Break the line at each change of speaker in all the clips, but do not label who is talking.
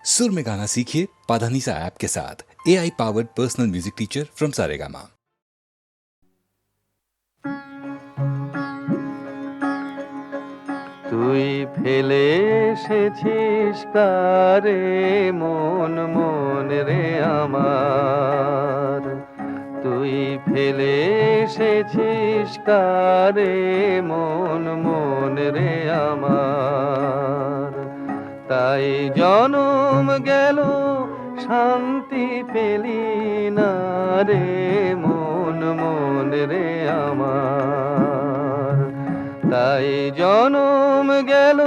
सुर में गाना सीखिए पाधानीसा ऐप के साथ। AI powered personal music teacher from Saregama.
তুই ফেলে এসেছিস কারে মন মন রে আমার, তুই ফেলে এসেছিস কারে মন মন রে আমার। তাই জনম গেল শান্তি পেলি না রে মন মন রে আমার। তাই জনম গেল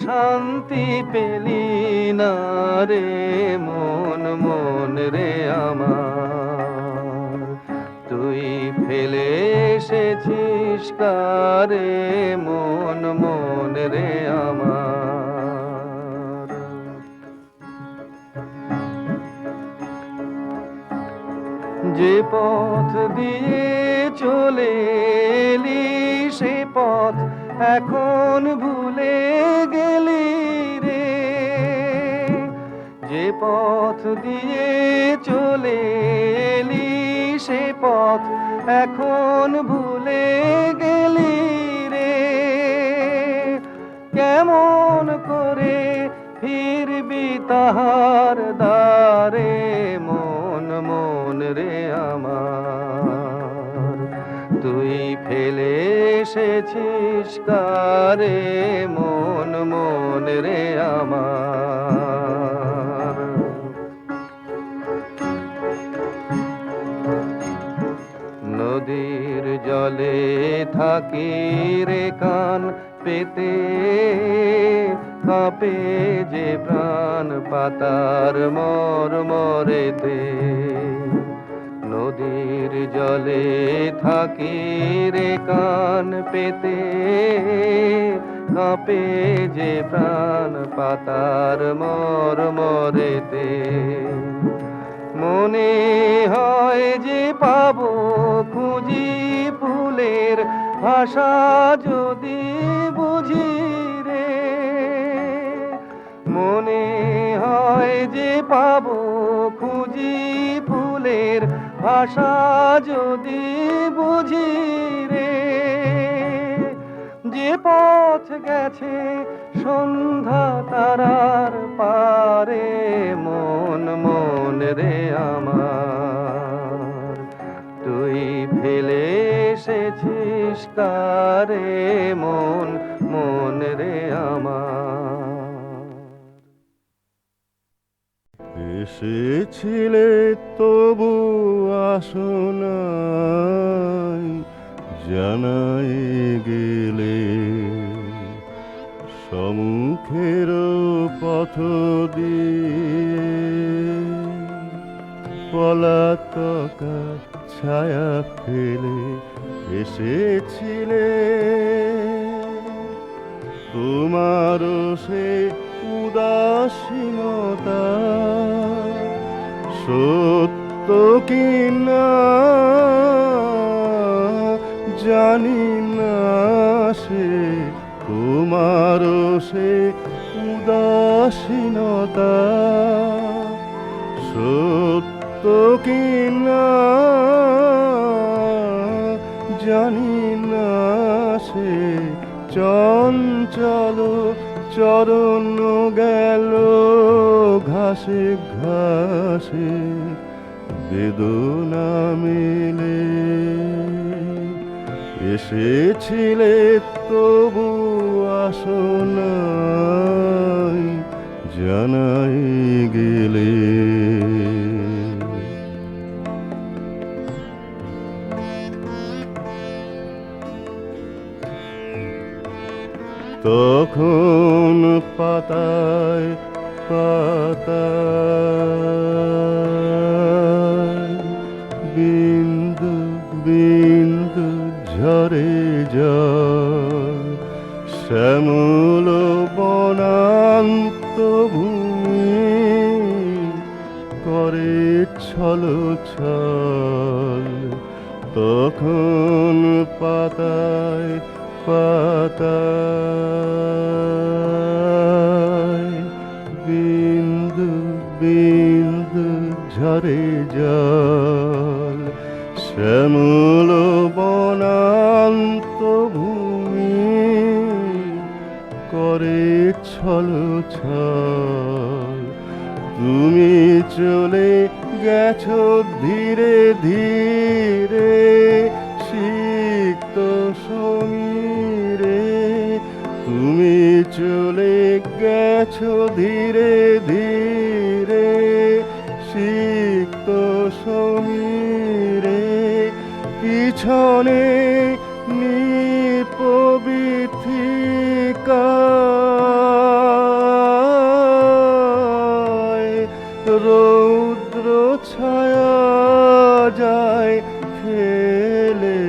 শান্তি পেলি না রে মন মন রে আমার। তুই ফেলে এসেছিস কারে মন মন রে আমার। যে পথ দিয়ে চলে এলি সে পথ এখন ভুলে গেলি রে। যে পথ দিয়ে চলে এলি সে পথ এখন ভুলে গেলি রে। কেমন করে ফিরবি তাহার দ্বারে মন মন রে আমার। তুই ফেলে এসেছিস কারে মন মন রে আমার। নদীর জলে থাকি রে কান পেতে, কাঁপে যে প্রাণ পাতার মরমরেতে। নদীর জলে থাকি রে কান পেতে, কাঁপে যে প্রাণ পাতার মরমরেতে। মনে হয় যে পাবো খুঁজি ফুলের ভাষা যদি বুঝি রে। মনে হয় যে পাবো খুঁজি ফুলের ভাষা যদি বুঝি রে। যে পথ গেছে সন্ধ্যা তারার পারে মন মন রে আমার। তুই ফেলে এসেছিস কারে মন মন রে আমার।
এসেছিলে তবু আসো নাই, জানাই গেলে সম্মুখের পথ দিয়ে। পলাতকা ছায়া ফেলে এসেছিলে, তোমারও সে উদাসীনতা সত্য কি না জানি না। সে তোমারও সে উদাসীনতা সত্য কি না জানি না। সে চঞ্চল চরণ গেল ঘাসে ঘাসে বেদনা মেলে। এসেছিলে তবু আসো নাই, জানাই গেলে। তখন পাতায় পাতায় বিন্দু বিন্দু ঝরে জল। শ্যামল বনান্ত ভূমি করে ছল ছল। তখন পাতায় পাতায় বিন্দু বিন্দু ঝরে জল, শ্যামল বনান্ত ভূমি করে ছলছল। তুমি চলে গেছো ধীরে ধীরে সিক্ত সমীরে, তুমি চলে গেছো ধীরে ধীরে সিক্ত সমীরে, পিছনে নিপবিথিকায় রৌদ্র ছায়া যায় ফেলে,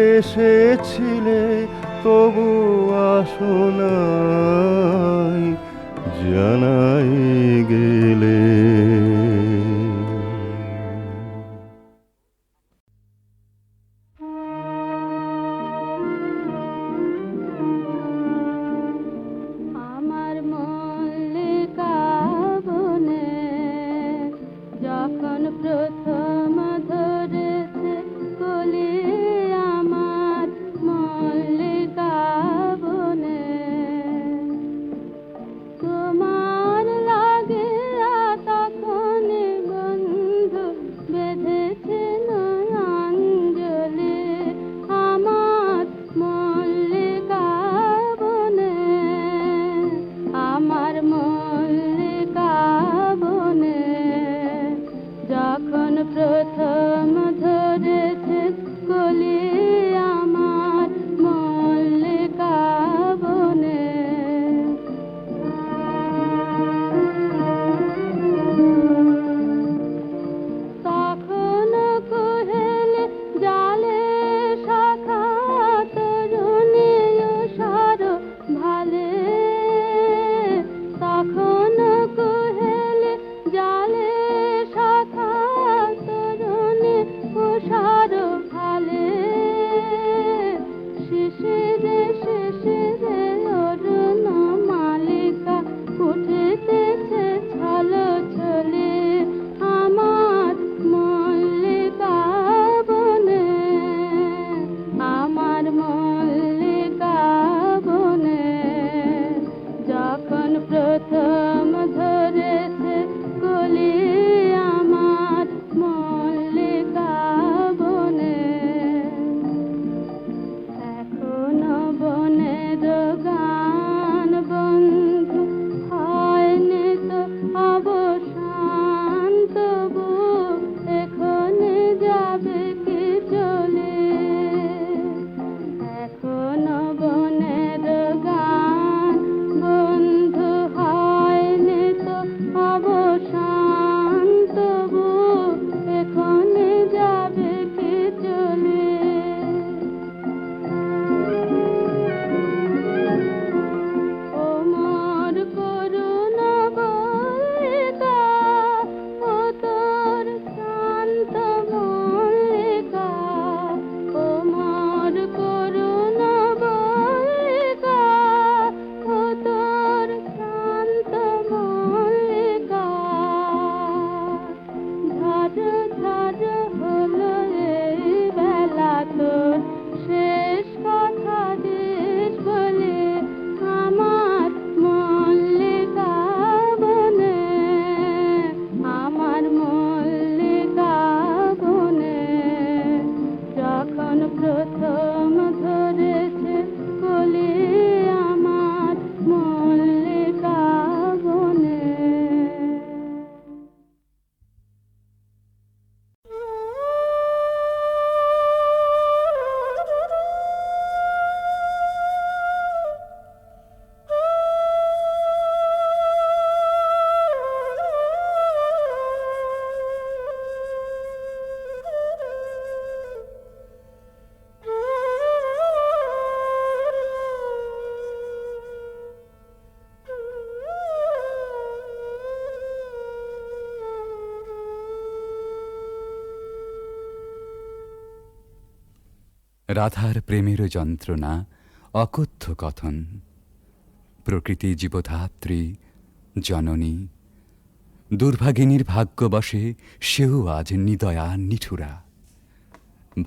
এসেছিলে তবু আসো নাই, জানাই গেলে।
আমার মল্লিকা বনে যখন প্রথম ধরেছে কলি, আমার মল্লিকা বনে তোমার লাগে তখন বন্ধু বেঁধেছে নয়াঞ্জলি, আমার মল্লিকা বনে, আমার মল্লিকা বনে যখন প্রথম ধরেছে কলি, আমার মল্লিকা বনে। তখন কোহেলে জালে শাখা তরুণী সার ভালে, তখন কোহেলে জালে শাখা তরুণী সার ভালে, শিশিরে শিশিরে অরুণ মালিকা উঠেতেছে ছল ছলে, আমার মল্লিকা বনে, আমার মল্লিকা বনে যখন প্রথম ধরেছে কলি, আমার মল্লিকা বনে। এখনো বনের গান বন্ধু হয়নি তো অবসান, তবু এখনই যাবে কি চলে, এখনো বনের গান বন্ধু হয়নি তো অবসান, তবু এখনই যাবে কি চলে। ও মোর করুণা মল্লিকা, ও তোর শান্ত মল্লিকা, ও মোর করুণা মল্লিকা, ও তোর শান্ত মল্লিকা। ঝড় ঝড় হলো এই বেলা তোর শেষ কথা দিস বলে, আমার মল্লিকা বনে, আমার মল্লিকা বনে যখন প্রথম ধরেছে কলি, আমার মল্লিকা বনে।
রাধার প্রেমের যন্ত্রণা অকথ্য কথন, প্রকৃতি জীবধাত্রী জননী
দুর্ভাগিনীর ভাগ্যবশে সেও আজ নিদয়া নিঠুরা।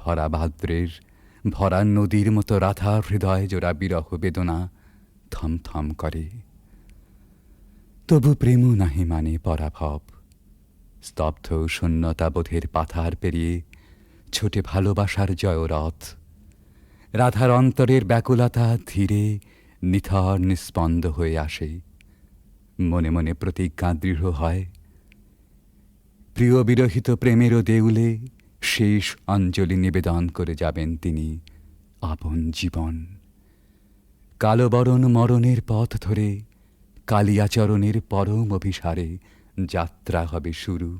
ভরা ভাদ্রের ভরা নদীর মতো রাধার হৃদয় জোড়া বিরহ বেদনা থমথম করে। তবু প্রেম নাহি মানে পরাভব। স্তব্ধ শূন্যতাবোধের পাথার পেরিয়ে ছোটে ভালোবাসার জয়রথ। রাধার অন্তরের ব্যাকুলতা ধীরে নিথর নিস্পন্দ হয়ে আসে। মনে মনে প্রতিজ্ঞা দৃঢ় হয়, প্রিয় বিরহিত প্রেমেরও দেউলে শেষ অঞ্জলি নিবেদন করে যাবেন তিনি আপন জীবন। কালো বরণ মরণের পথ ধরে কালিয়াচরণের পরম অভিসারে যাত্রা হবে শুরু।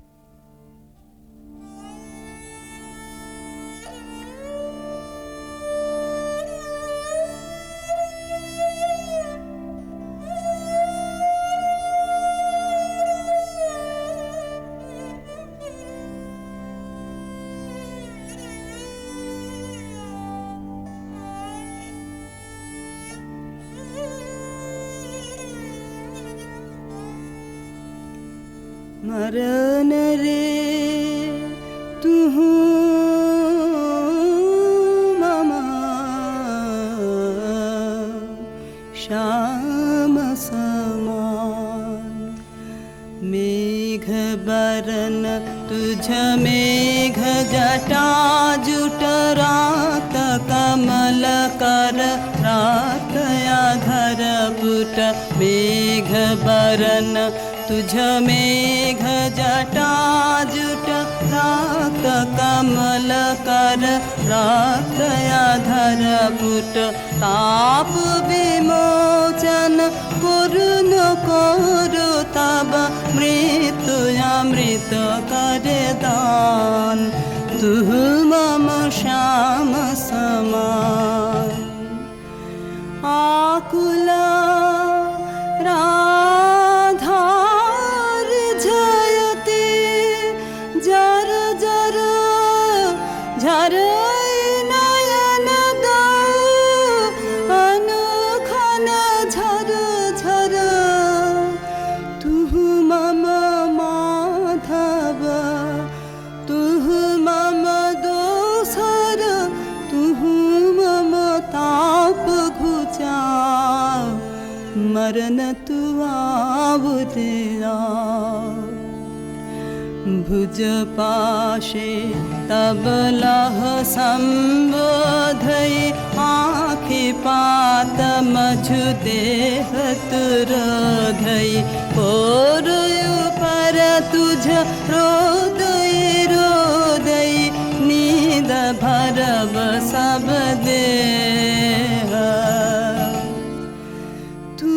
मरन रे तू ममा श्याम समान। मेघ बरन तुझ मेघ जटा जुट रात कमल कर रात आधर पुट। मेघ बरन तुझ मेघ जटा जुट रात कमल कर रात आधर पुट। ताप विमोचन पूर्ण करु तब मृत्यु अमृत करे दान। तू मम श्याम समान। आकुला राधार जयते जर जर झर नयन अनुखन झर झर। तू मम माधव तू मम दोसर तू मम ताप घुचा। मरन तू आवुदिया भुज पाशे तब लह संबोधई। आँखि पात मझु देह तुरोधई। पोरयु पर तुझ रोदई रोदई नींद भरब सब देह। तू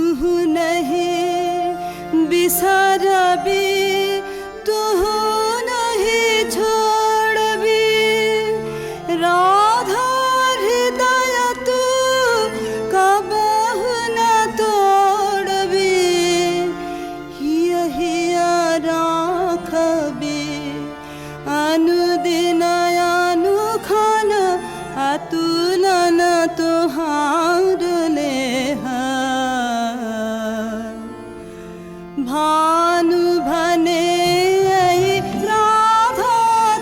नहीं बिसरबी तू नहीं छोड़बी। राधा हृदय तू कबहु न तोड़बी। यही राखबी अनुदिन अनुखन अतुलन तुहार लेह। भानु भने राधा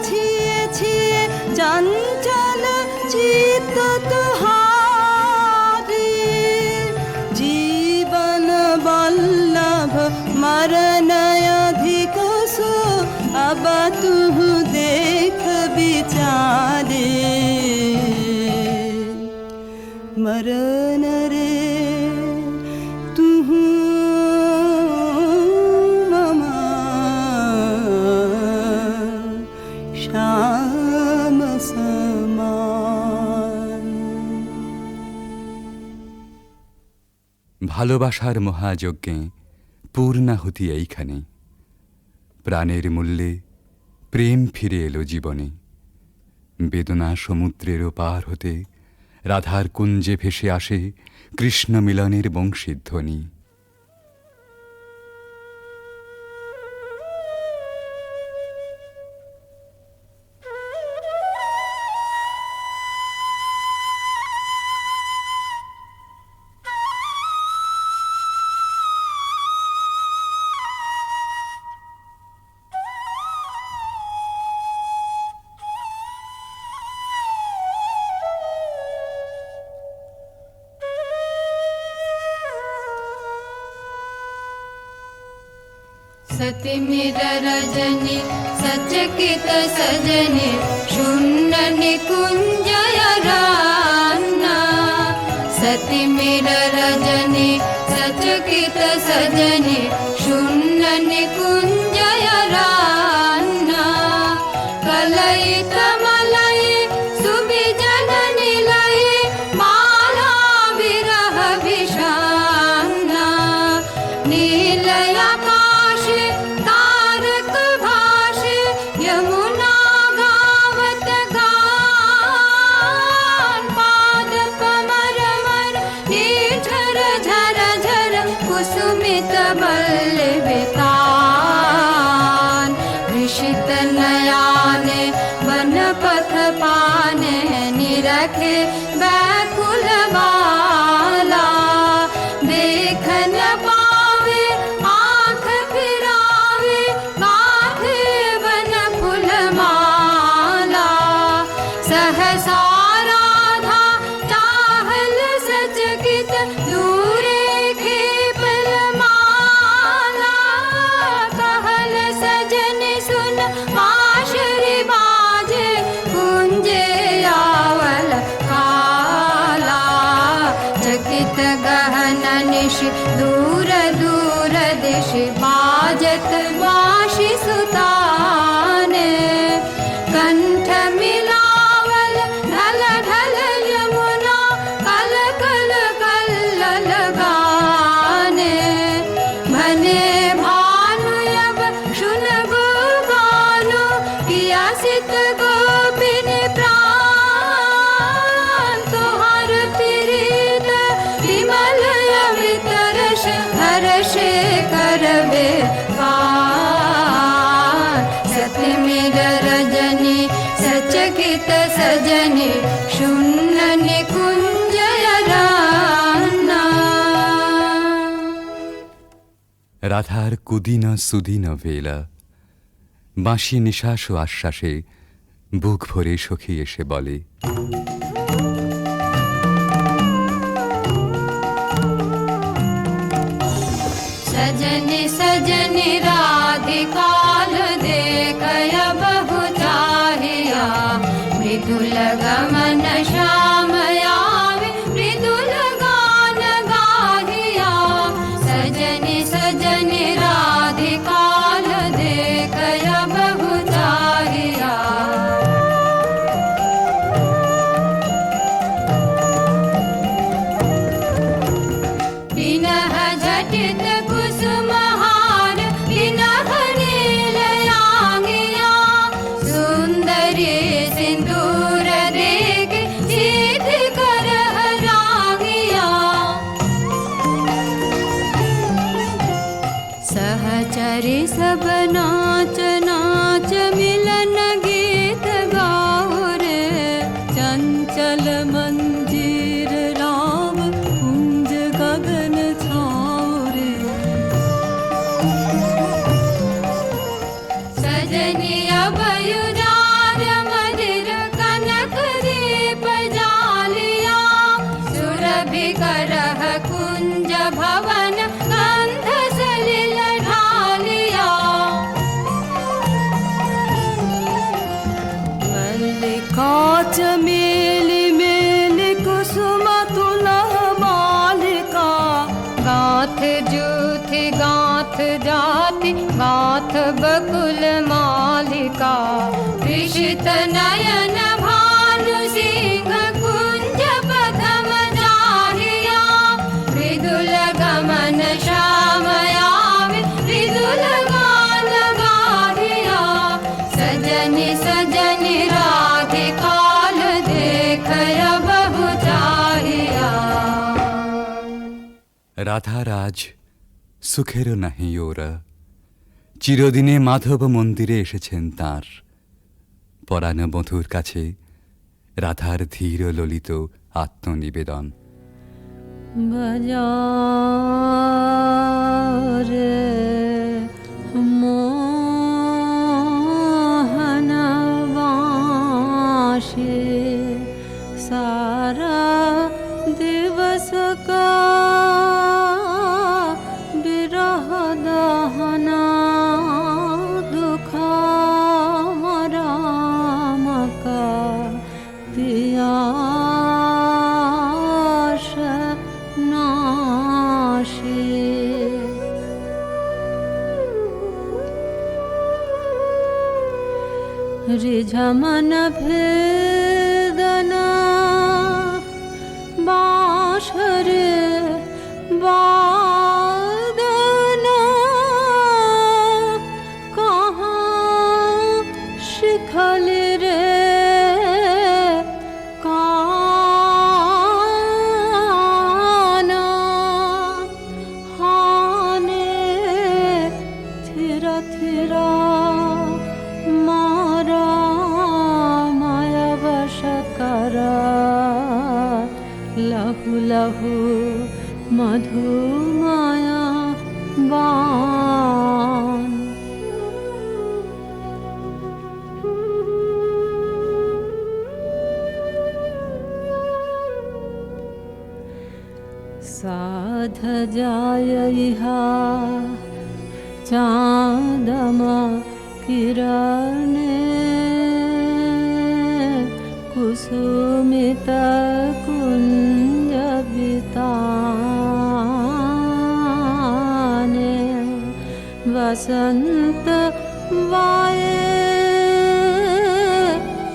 छिए छिए चंचल चित्त तुहारी। जीवन वल्लभ मरण अधिक सो अब तू देख विचारे। मरन रे तू ममा श्याम समान।
ভালোবাসার মহাযজ্ঞে পূর্ণাহুতি এইখানে। প্রাণের মূল্যে প্রেম ফিরে এলো জীবনে। বেদনা সমুদ্রের পার হতে রাধার কুঞ্জে ভেসে আসে কৃষ্ণ মিলনের বংশীধ্বনি।
सतिमिर रजनी सचकित सजनी शून्य निकुंजय रान्ना सतिमिर रजनी सचकित सजनी शून्य निकुंजय रान्ना कलयित मलय सुविजन निलय माला विरह विषान्ना नीलय आकाश तारक भाष यमुना गावत गान पाद कमर मर निर्झर झर झर कुसुमित बल्लवितान ऋषित नयाने वन पथ पाने निरखे व्याकुल बाला देख न पावे आँख फिरावे गाथे वन फूलमाला सहसा राधा चाहल सचकित दूरे खेपल माला कहल सजन सुन बांसुरी बाजे कुंजे आवल काला चकित गहन निश दूर दूर दिश बाजत बांसुरी सुताने कंठ मिलावल ढल ढल यमुना कल कल कल्लल गाने भने भानु अब शुनगु गानो पियासित गोपिन प्राण तुहार प्रीत विमल अमृत रस हर्ष करबे पार सतिमिर रजनी सचकित सजनी शून्य निकुंजय रान्ना
রাধার কুদিন সুদিন বেলা বাঁশি নিঃশ্বাস ও আশ্বাসে বুক ভরে সখী এসে বলে
सजनी सजनी राधिकाल देखय बहु चाहिया मृदुल गमन श्याम आवे मृदुल गान गाहिया सजनी सजनी राधिकाल देखय बहु चाहिया विनह झटित कुसुमहार विनह नीलयांगिया सुंदरी सिंदूर देख सीध कर रागिया सहचरी सब नाच नाच मिलन गीत गाओ रे चंचल मंजीर राम कुंज गगन छाओ रे सजनी अभयुजार मधिर कनक दीप जालिया सुरभि करह कुंज भवन गंध सलिल ढालिया मल्लिका चमेली मेली कुसुम तुलह मालिका गाथ जूथि गाथ जाति गाथ बकुल मालिका विषित नयन भानु सिंह कुंज पथम जाहिया मृदुल गमन श्याम आवे मृदुल गान गाहिया सजनी सजनी राधिकाल देखय बहु चाहिया
রাধার আজ সুখেরও নাহি ওরা চিরদিনে মাধব মন্দিরে এসেছেন তাঁর পরাণ বধূর কাছে রাধার ধীর ললিত আত্মনিবেদন
बजारे मोहन वाशे सारा दिवस का बिरह दहना রিঝামন ভেদনা বাঁশরে বাদনা কहाँ শিখল রে কানা হানে থিরা থিরা মারা মায়া বশকরা লাহু লাহু মধু মায়া বান साध जाय इहा चाँदमा किरणे कुसुमित कुंज बिताने वसंत वाये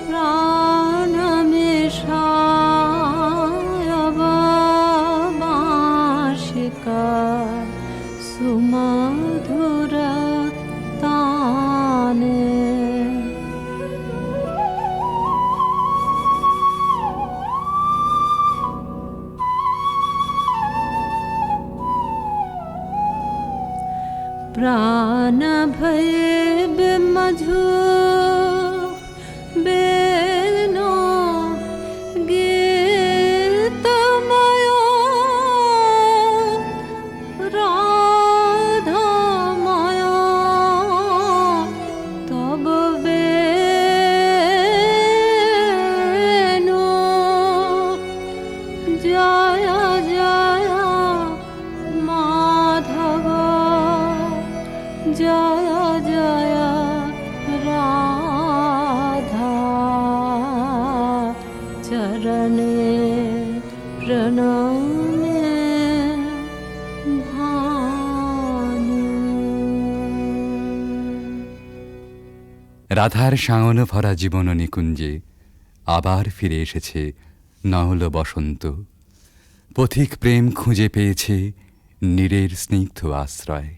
प्राण मिषायवाशिका सुमधुर ताने प्राण भय मधु बेनो गीतमयो राधामयो तब बेनो जय जय माधव जय जय राधा चरणे प्रणामे भानु
রাধার শাওন ভরা জীবন নিকুঞ্জে আবার ফিরে এসেছে নহল বসন্ত। পথিক প্রেম খুঁজে পেয়েছে নীরের স্নিগ্ধ আশ্রয়।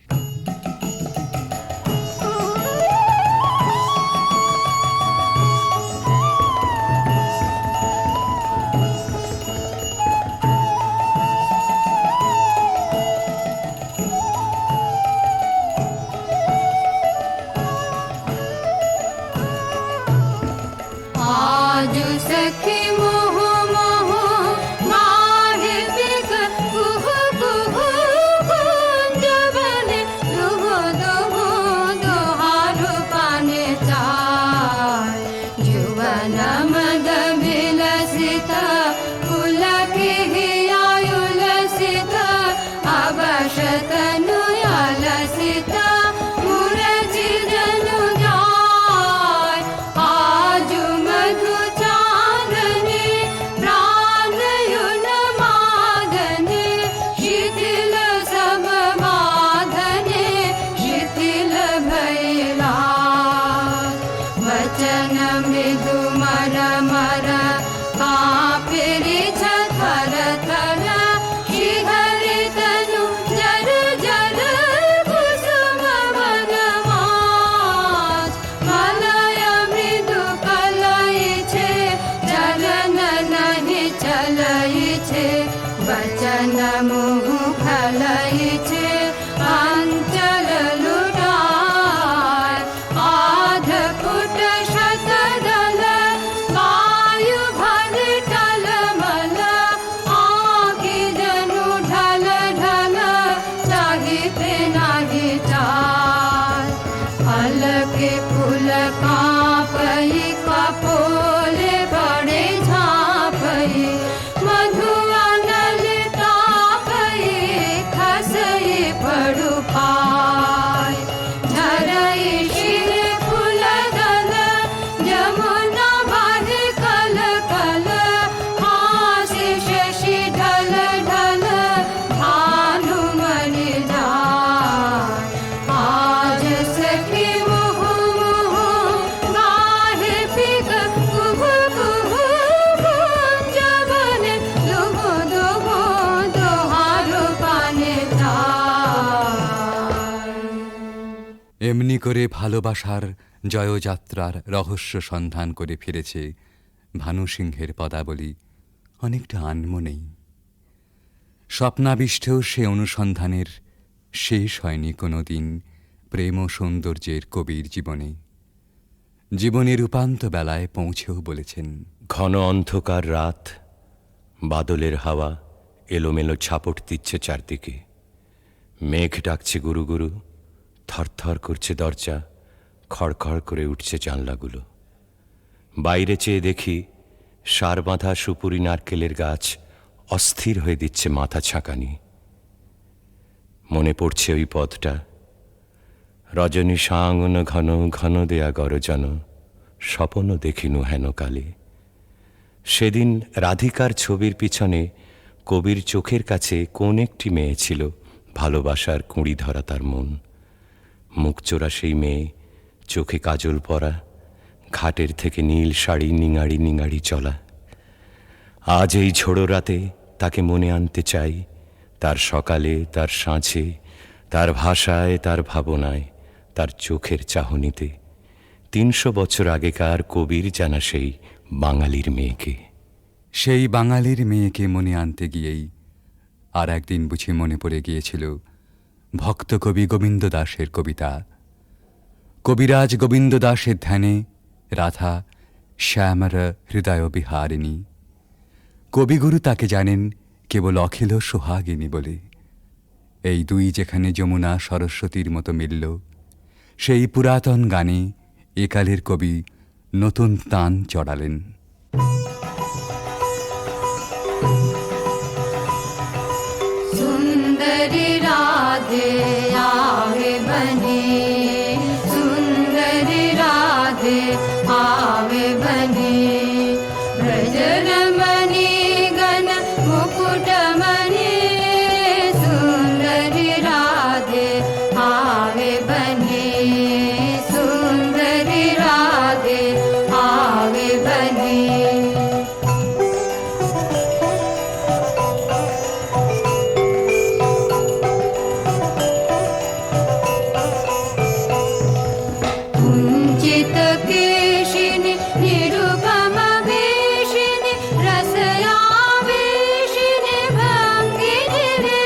आज सखी मोह मोह माहे पिक कुह कुह कुंज बने दुह दुह दुहारु पाने चाय जुवन मद विलसित पुलके हियायुलसित अवशतनु यालसित मुरजी जनु जाय आजु मधु चांदनी प्राणयुन मादने शिथिल सब बाधने शिथिल भैला वचन मृदु मर मर कापिरि थर थर शिहरि तनु जर जर कुसुम वनमास मलय मृदु कलई छे चलन नहीं चलई छे वचन मुह फलई छे अंचल लुटाय आध फुट शतदल वायु भर टलमल आगे जनु ढल ढल चाहिते नाही चाल फल के फूल कापई कपोले बड़े झापई मधु अनल तापई खसई पड़ु पाय झरई शिर फूल दल जमुना भर कल कल हासि शशि ढल ढल भानु मणि जाय आज सखी मुह मुह गाहे
এমনি করে ভালোবাসার জয়যাত্রার রহস্য সন্ধান করে ফিরেছে ভানু সিংহের পদাবলী অনেকটা আনমনেই। স্বপ্নাবিষ্টেও সে অনুসন্ধানের শেষ হয়নি কোনো দিন প্রেম ও সৌন্দর্যের কবির জীবনে। জীবনের উপান্ত বেলায় পৌঁছেও বলেছেন,
ঘন অন্ধকার রাত, বাদলের হাওয়া এলোমেলো ছাপট দিচ্ছে চারদিকে, মেঘ ডাকছে গুরু গুরু, থরথর করছে দরজা, খড়খড় করে উঠছে জানলাগুলো। বাইরে চেয়ে দেখি সার বাঁধা সুপুরি নারকেলের গাছ অস্থির হয়ে দিচ্ছে মাথা ছাঁকানি। মনে পড়ছে ওই পথটা, রজনী সাঙ্গন ঘন ঘন দেয়া গরজন, স্বপনও দেখিনু হেন কালে। সেদিন রাধিকার ছবির পিছনে কবির চোখের কাছে কোন একটি মেয়ে ছিল ভালোবাসার কুঁড়ি ধরা তার মন। মুখচোরা সেই মেয়ে, চোখে কাজল পরা, ঘাটের থেকে নীল শাড়ি নিঙাড়ি নিঙাড়ি চলা। আজ এই ঝোড়ো রাতে তাকে মনে আনতে চাই, তার সকালে, তার সাঁঝে, তার ভাষায়, তার ভাবনায়, তার চোখের চাহনিতে। ৩০০ বছর আগেকার কবির জানা সেই বাঙালির মেয়েকে।
সেই বাঙালির মেয়েকে মনে আনতে গিয়েই আর একদিন বুঝি মনে পড়ে গিয়েছিল ভক্ত কবি গোবিন্দ দাসের কবিতা। কবিরাজ গোবিন্দ দাসের ধ্যানে রাধা শ্যামর হৃদয় বিহারিণী। কবিগুরু তাকে জানেন কেবল অখিল সোহাগিনী বলে। এই দুই যেখানে যমুনা সরস্বতীর মতো মিলল, সেই পুরাতন গানে একালের কবি নতুন তান চড়ালেন।
सुंदरी राधे आवे बने, सुंदरी राधे आवे बने, ब्रजरमणि गण मुकुटमणि, सुंदरी राधे आवे बने, सुंदरी राधे आवे बने। कुञ्चित केशिनि निरुपम वेशिनि रसयावेशिनि भङ्गिनि रे,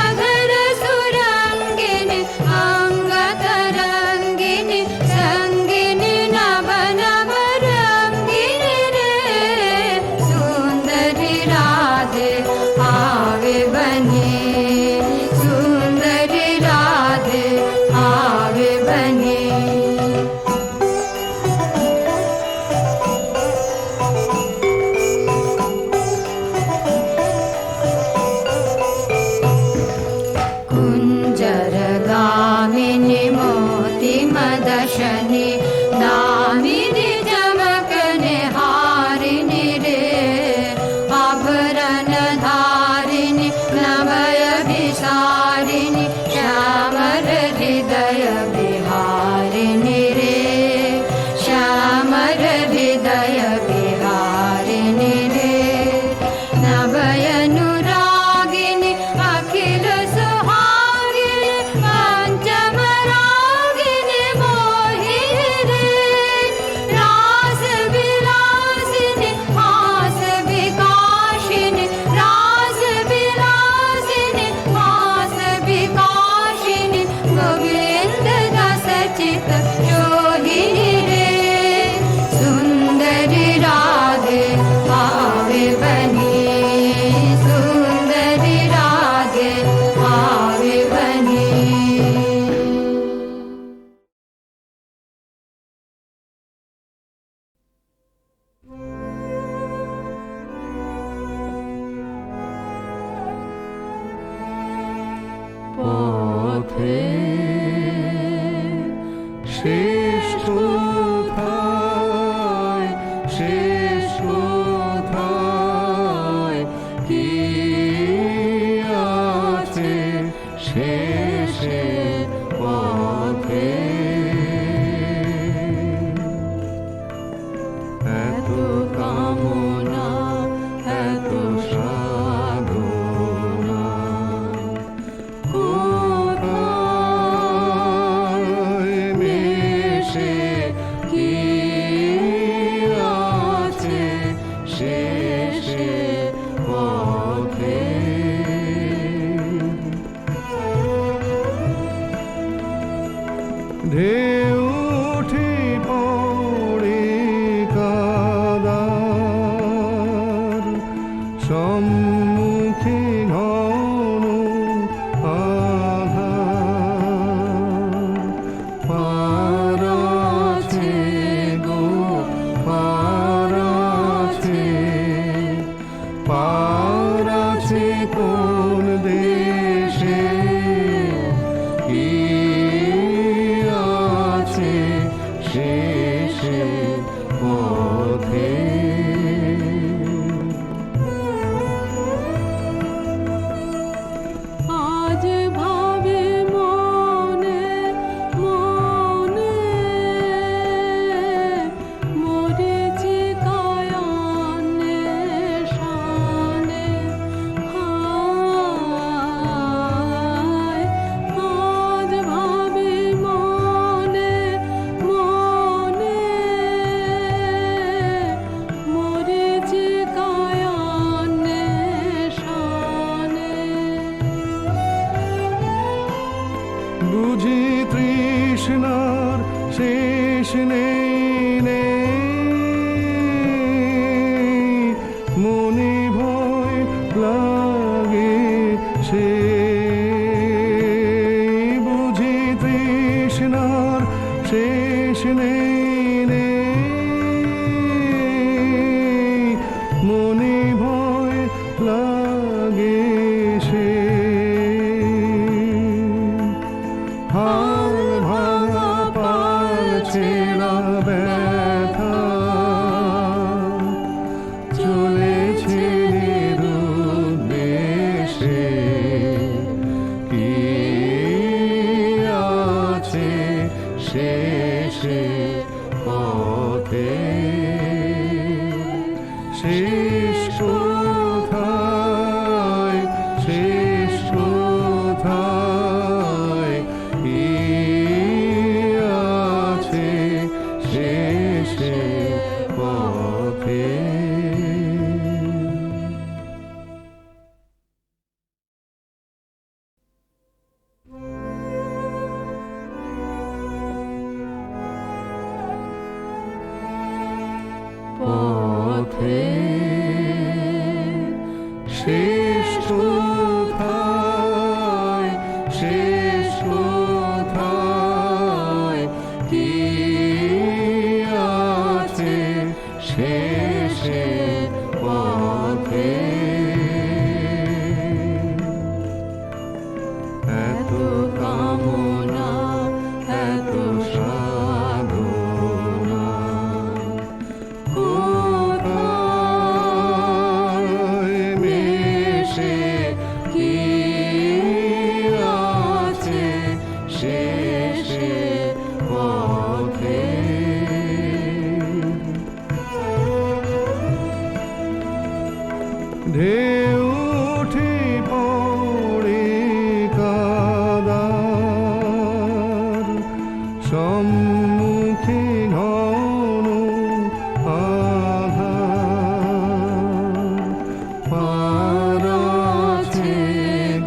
अधर सुरङ्गिनि अङ्गतरङ्गिनि सङ्गिनि नव नव रङ्गिनि रे, सुन्दरि राधे आवे बने, सुन्दरि राधे आवे बने। कुञ्जरगामिनि मोतिमदशनि दामिनि चमकनि हारिणि रे, आभरणधारिणि नभयभिसारिणि श्यामर हृदय विहारिणि रे, श्यामर हृदय विहारिणि रे, नभयनुरागिनि अखिल सुहागिनि पञ्चमरागिनि मोहिनि रे, रास विलासिनि हास विकाशिनि, रास विलासिनि हास विकाशिनि, गोविन्द दास चित जोहिनि रे, सुन्दरि राधे आवे बने, सुन्दरि राधे आवे बने।
পথে শেষ কোথায়, শেষ কোথায়, কি আছে শেষে পথে? এত কামনা, এত সাধনা, কোথায় ঢেউ উঠে পড়ে কাদার সম্মুখে ঘন আধার। পার আছে গো পার আছে, পার আছে কোন দেশে, কি আছে শেষে পথে।
আজ ভাবে মনে মনে মরেছি কায়ানে শানে হায়। আজ ভাবে মনে মনে মরেছি কায়ানে শানে।
বুঝি তৃষ্ণার শেষ নেই নেই, মনে ভয় লাগে সে। বুঝি তৃষ্ণার শেষ নেই নেই, মনে ভয় লাগে সে। হাল ভাঙা পাল ছেঁড়া ব্যথা চলেছে নিরুদ্দেশে, কি আছে শেষে পথে। শেষ কোথায় শেষ কোথায়, কি আছে শেষে পথে। পথে শেষ কোথায় শেষ কোথায়, কি আছে শেষে পথে। এত কামনা এত সাধনা, কোথায় মিশে কি আছে শেষে পথে। ঢেউ উঠে পড়ে কাদার সম্মুখে ঘন আধার। পার আছে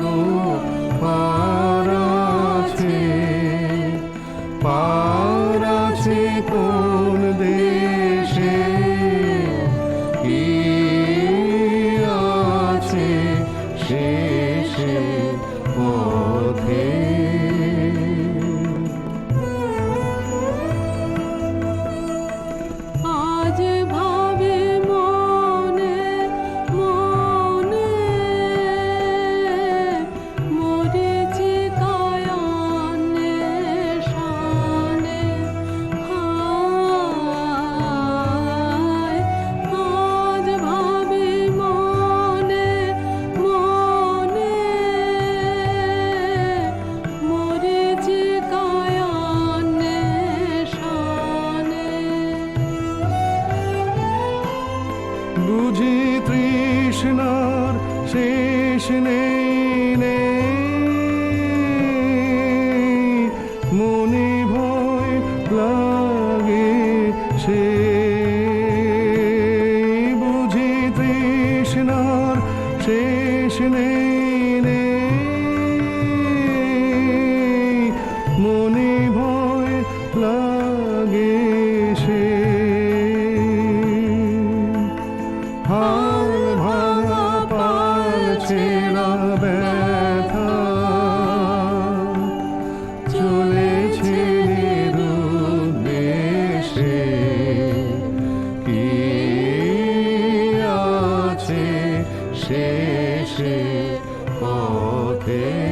গো পার আছে, পার আছে কোন দেশে, কি আছে শেষে পথে।
আজ ভাবে মনে মনে মরেছি কায়ানে শানে হায়। আজ ভাবে মনে মনে মরেছি কায়ানে শানে।
বুঝি তৃষ্ণার শেষ নেই নেই, মনে ভয় লাগে সে। বুঝি তৃষ্ণার শেষ নেই নেই, মনে ভয় পথে